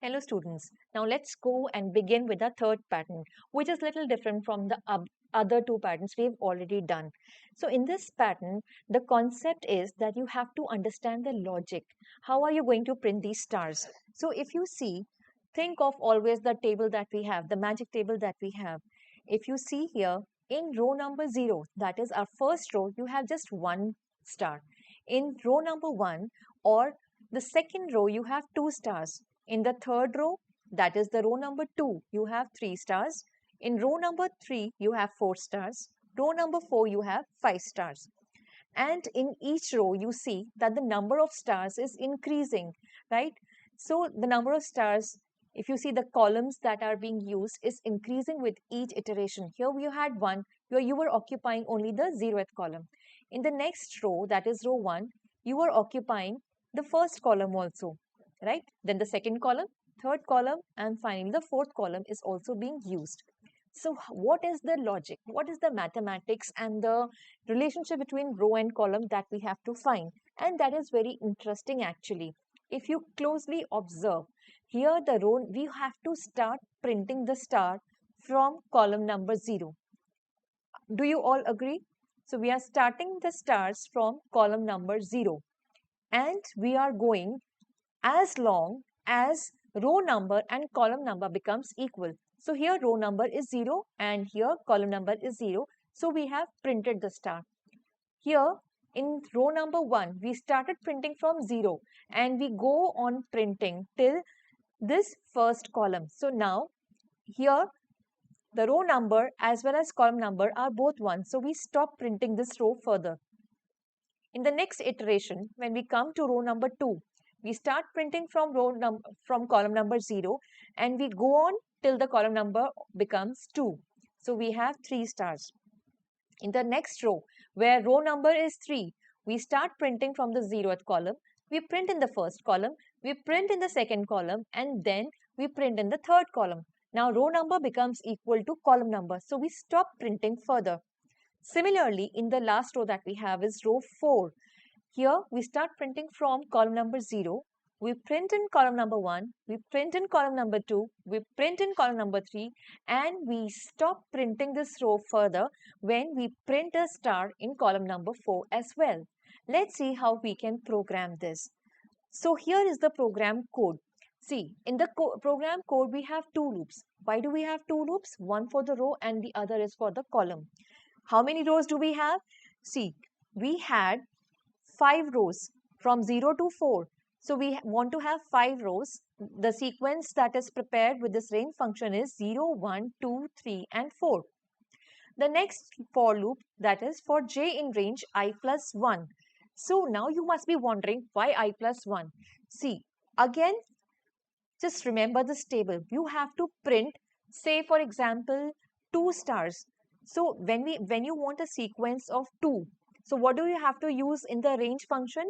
Hello students. Now let's go and begin with the third pattern, which is little different from the other two patterns we've already done. So in this pattern, the concept is that you have to understand the logic. How are you going to print these stars? So if you see, think of always the table that we have, the magic table that we have. If you see here, in row number 0, that is our first row, you have just one star. In row number 1 or the second row, you have two stars. In the third row, that is the row number 2, you have 3 stars. In row number 3, you have 4 stars. Row number 4, you have 5 stars. And in each row, you see that the number of stars is increasing, right? So the number of stars, if you see the columns that are being used, is increasing with each iteration. Here we had one where you were occupying only the 0th column. In the next row, that is row 1, you are occupying the first column also, right? Then the second column, third column, and finally the fourth column is also being used. So what is the logic? What is the mathematics and the relationship between row and column that we have to find? And that is very interesting actually. If you closely observe, here the row, we have to start printing the star from column number 0. Do you all agree? So we are starting the stars from column number 0 and we are going as long as row number and column number becomes equal. So here row number is 0 and here column number is 0. So we have printed the star. Here in row number 1, we started printing from 0 and we go on printing till this first column. So now here the row number as well as column number are both 1. So we stop printing this row further. In the next iteration, when we come to row number 2, we start printing from from column number 0 and we go on till the column number becomes 2. So we have 3 stars. In the next row, where row number is 3, we start printing from the 0th column. We print in the first column, we print in the second column, and then we print in the third column. Now row number becomes equal to column number. So we stop printing further. Similarly, in the last row that we have is row 4. Here we start printing from column number 0. We print in column number 1, we print in column number 2, we print in column number 3, and we stop printing this row further when we print a star in column number 4 as well. Let's see how we can program this. So here is the program code. See, in the program code, we have two loops. Why do we have two loops? One for the row and the other is for the column. How many rows do we have? See, we had 5 rows from 0 to 4. So we want to have 5 rows. The sequence that is prepared with this range function is 0, 1, 2, 3 and 4. The next for loop, that is for j in range I plus 1. So now you must be wondering why I plus 1. See, again, just remember this table. You have to print, say for example, 2 stars. So when you want a sequence of 2, so what do you have to use in the range function?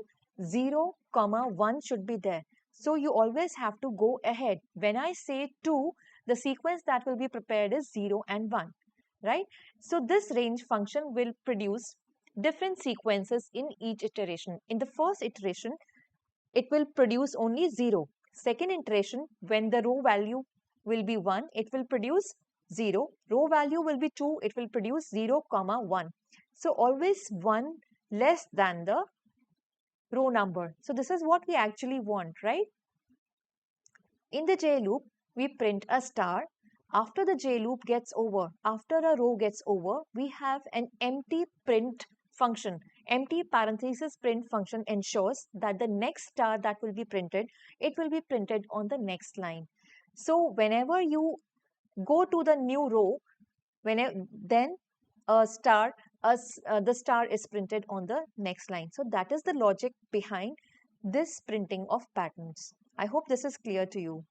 0, comma 1 should be there. So you always have to go ahead. When I say 2, the sequence that will be prepared is 0 and 1, right? So this range function will produce different sequences in each iteration. In the first iteration, it will produce only 0. Second iteration, when the row value will be 1, it will produce 0. Row value will be 2, it will produce 0, comma 1. So always 1 less than the row number. So this is what we actually want, right? In the J loop, we print a star. After the J loop gets over, after a row gets over, we have an empty print function. Empty parenthesis print function ensures that the next star that will be printed, it will be printed on the next line. So whenever you go to the new row, then a star, the star is printed on the next line. So that is the logic behind this printing of patterns. I hope this is clear to you.